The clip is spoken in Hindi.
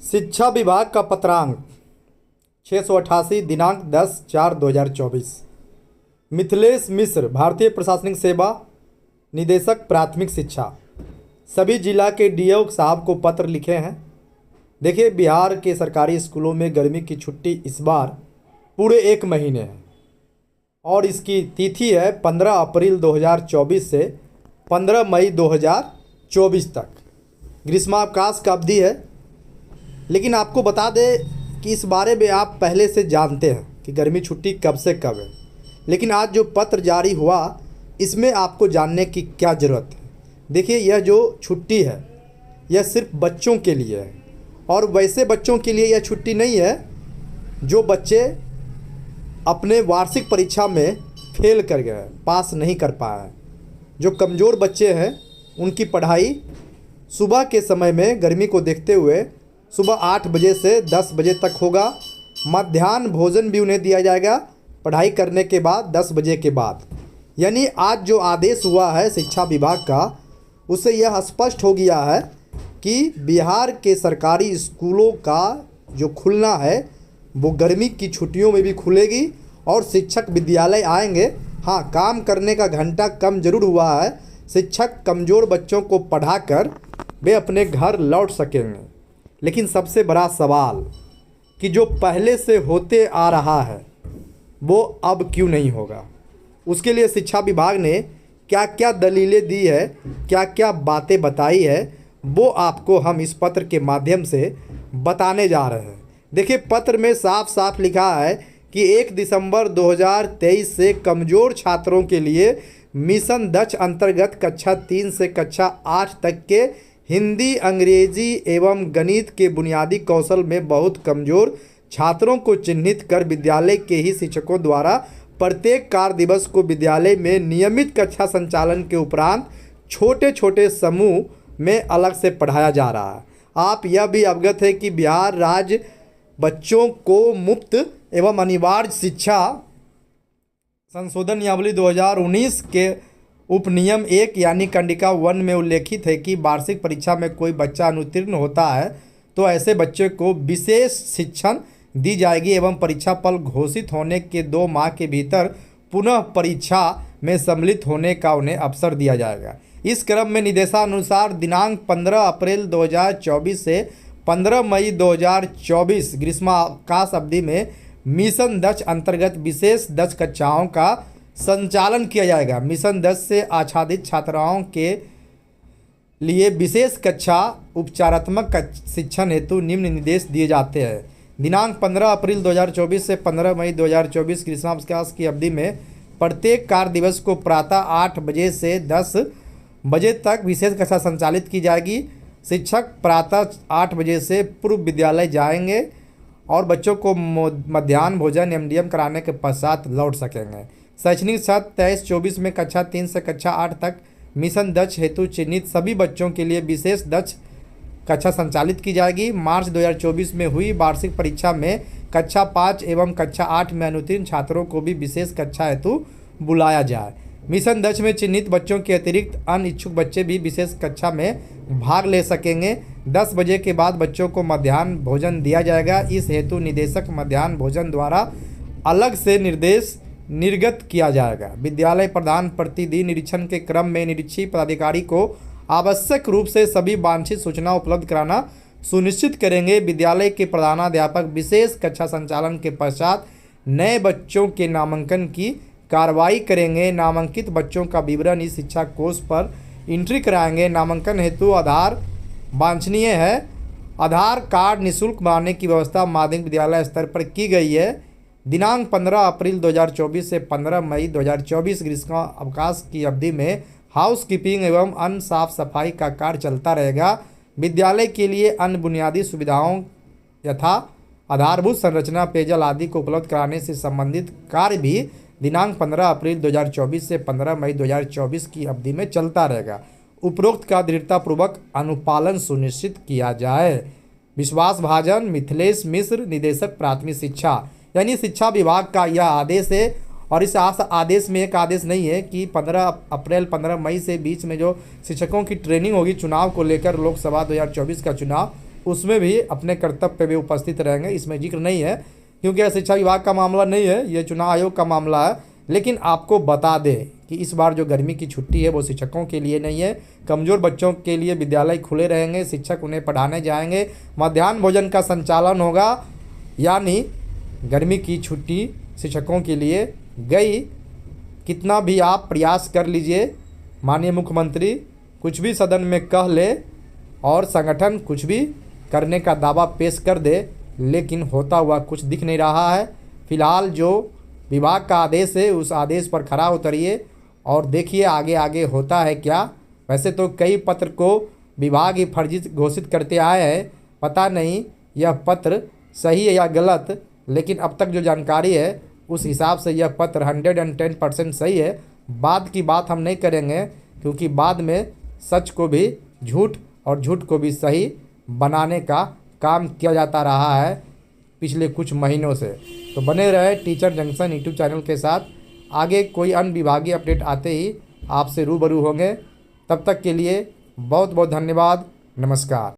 शिक्षा विभाग का पत्रांक 688 दिनांक 10/4/2024। मिथिलेश मिश्र, भारतीय प्रशासनिक सेवा निदेशक प्राथमिक शिक्षा, सभी जिला के डीओ साहब को पत्र लिखे हैं। देखिए, बिहार के सरकारी स्कूलों में गर्मी की छुट्टी इस बार पूरे 1 महीने है और इसकी तिथि है 15 अप्रैल 2024 से 15 मई 2024 तक ग्रीष्मावकाश का अवधि है। लेकिन आपको बता दें कि इस बारे में आप पहले से जानते हैं कि गर्मी छुट्टी कब से कब है, लेकिन आज जो पत्र जारी हुआ इसमें आपको जानने की क्या ज़रूरत है। देखिए, यह जो छुट्टी है यह सिर्फ बच्चों के लिए है और वैसे बच्चों के लिए यह छुट्टी नहीं है जो बच्चे अपने वार्षिक परीक्षा में फेल कर गए, पास नहीं कर पाए। जो कमज़ोर बच्चे हैं उनकी पढ़ाई सुबह के समय में गर्मी को देखते हुए सुबह 8 बजे से 10 बजे तक होगा। मध्याह्न भोजन भी उन्हें दिया जाएगा पढ़ाई करने के बाद 10 बजे के बाद। यानी आज जो आदेश हुआ है शिक्षा विभाग का, उससे यह स्पष्ट हो गया है कि बिहार के सरकारी स्कूलों का जो खुलना है वो गर्मी की छुट्टियों में भी खुलेगी और शिक्षक विद्यालय आएंगे। हाँ, काम करने का घंटा कम जरूर हुआ है। शिक्षक कमज़ोर बच्चों को पढ़ाकर वे अपने घर लौट सकेंगे। लेकिन सबसे बड़ा सवाल कि जो पहले से होते आ रहा है वो अब क्यों नहीं होगा। उसके लिए शिक्षा विभाग ने क्या क्या दलीलें दी है, क्या क्या बातें बताई है, वो आपको हम इस पत्र के माध्यम से बताने जा रहे हैं। देखिए, पत्र में साफ साफ लिखा है कि 1 दिसंबर 2023 से कमज़ोर छात्रों के लिए मिशन दक्ष अंतर्गत कक्षा 3 से कक्षा 8 तक के हिंदी, अंग्रेजी एवं गणित के बुनियादी कौशल में बहुत कमज़ोर छात्रों को चिन्हित कर विद्यालय के ही शिक्षकों द्वारा प्रत्येक कार्य दिवस को विद्यालय में नियमित कक्षा संचालन के उपरांत छोटे छोटे समूह में अलग से पढ़ाया जा रहा है। आप यह भी अवगत है कि बिहार राज्य बच्चों को मुफ्त एवं अनिवार्य शिक्षा संशोधन नियमावली 2019 के उपनियम 1 यानी कंडिका 1 में उल्लेखित है कि वार्षिक परीक्षा में कोई बच्चा अनुत्तीर्ण होता है तो ऐसे बच्चे को विशेष शिक्षण दी जाएगी एवं परीक्षा फल घोषित होने के 2 माह के भीतर पुनः परीक्षा में सम्मिलित होने का उन्हें अवसर दिया जाएगा। इस क्रम में निर्देशानुसार दिनांक 15 अप्रैल 2024 से 15 मई 2024 ग्रीष्मावकाश अवधि में मिशन दक्ष अंतर्गत विशेष दक्ष कक्षाओं का संचालन किया जाएगा। मिशन 10 से आच्छादित छात्राओं के लिए विशेष कक्षा उपचारात्मक शिक्षण हेतु निम्न निर्देश दिए जाते हैं। दिनांक 15 अप्रैल 2024 से 15 मई 2024 ग्रीष्मावकाश की अवधि में प्रत्येक कार्य दिवस को प्रातः 8 बजे से 10 बजे तक विशेष कक्षा संचालित की जाएगी। शिक्षक प्रातः 8 बजे से पूर्व विद्यालय जाएंगे और बच्चों को मध्याह्न भोजन एमडीएम कराने के पश्चात लौट सकेंगे। शैक्षणिक सत्र 23-24 में कक्षा 3 से कक्षा 8 तक मिशन दक्ष हेतु चिन्हित सभी बच्चों के लिए विशेष दक्ष कक्षा संचालित की जाएगी। मार्च 2024 में हुई वार्षिक परीक्षा में कक्षा 5 एवं कक्षा 8 में अनुत्तीर्ण छात्रों को भी विशेष कक्षा हेतु बुलाया जाए। मिशन दक्ष में चिन्हित बच्चों के अतिरिक्त अन्य इच्छुक बच्चे भी विशेष कक्षा में भाग ले सकेंगे। 10 बजे के बाद बच्चों को मध्याह्न भोजन दिया जाएगा। इस हेतु निदेशक मध्याह्न भोजन द्वारा अलग से निर्देश निर्गत किया जाएगा। विद्यालय प्रधान प्रतिदिन निरीक्षण के क्रम में निरीक्षी पदाधिकारी को आवश्यक रूप से सभी वांछित सूचना उपलब्ध कराना सुनिश्चित करेंगे। विद्यालय के प्रधानाध्यापक विशेष कक्षा संचालन के पश्चात नए बच्चों के नामांकन की कार्रवाई करेंगे। नामांकित बच्चों का विवरण इस शिक्षा कोष पर एंट्री कराएंगे। नामांकन हेतु आधार वांछनीय है। आधार कार्ड निःशुल्क बनाने की व्यवस्था माध्यमिक विद्यालय स्तर पर की गई है। दिनांक 15 अप्रैल 2024 से 15 मई 2024 ग्रीष्मावकाश की अवधि में हाउस कीपिंग एवं अन्य साफ सफाई का कार्य चलता रहेगा। विद्यालय के लिए अन्य बुनियादी सुविधाओं यथा आधारभूत संरचना, पेयजल आदि को उपलब्ध कराने से संबंधित कार्य भी दिनांक 15 अप्रैल 2024 से 15 मई 2024 की अवधि में चलता रहेगा। उपरोक्त का दृढ़तापूर्वक अनुपालन सुनिश्चित किया जाए। विश्वास भाजन, मिथिलेश मिश्र, निदेशक प्राथमिक शिक्षा। यानी शिक्षा विभाग का यह आदेश है और इस आदेश में एक आदेश नहीं है कि 15 अप्रैल 15 मई से बीच में जो शिक्षकों की ट्रेनिंग होगी चुनाव को लेकर, लोकसभा 2024 का चुनाव, उसमें भी अपने कर्तव्य पे भी उपस्थित रहेंगे। इसमें जिक्र नहीं है क्योंकि यह शिक्षा विभाग का मामला नहीं है, ये चुनाव आयोग का मामला है। लेकिन आपको बता दें कि इस बार जो गर्मी की छुट्टी है वो शिक्षकों के लिए नहीं है, कमज़ोर बच्चों के लिए विद्यालय खुले रहेंगे, शिक्षक उन्हें पढ़ाने जाएंगे, मध्याह्न भोजन का संचालन होगा। यानी गर्मी की छुट्टी शिक्षकों के लिए गई। कितना भी आप प्रयास कर लीजिए, माननीय मुख्यमंत्री कुछ भी सदन में कह ले और संगठन कुछ भी करने का दावा पेश कर दे, लेकिन होता हुआ कुछ दिख नहीं रहा है। फिलहाल जो विभाग का आदेश है उस आदेश पर खरा उतरिए और देखिए आगे आगे होता है क्या। वैसे तो कई पत्र को विभाग ही फर्जी घोषित करते आए हैं, पता नहीं यह पत्र सही है या गलत, लेकिन अब तक जो जानकारी है उस हिसाब से यह पत्र 110% सही है। बाद की बात हम नहीं करेंगे क्योंकि बाद में सच को भी झूठ और झूठ को भी सही बनाने का काम किया जाता रहा है पिछले कुछ महीनों से। तो बने रहे टीचर जंक्शन यूट्यूब चैनल के साथ। आगे कोई अन्य विभागीय अपडेट आते ही आपसे रूबरू होंगे। तब तक के लिए बहुत बहुत धन्यवाद। नमस्कार।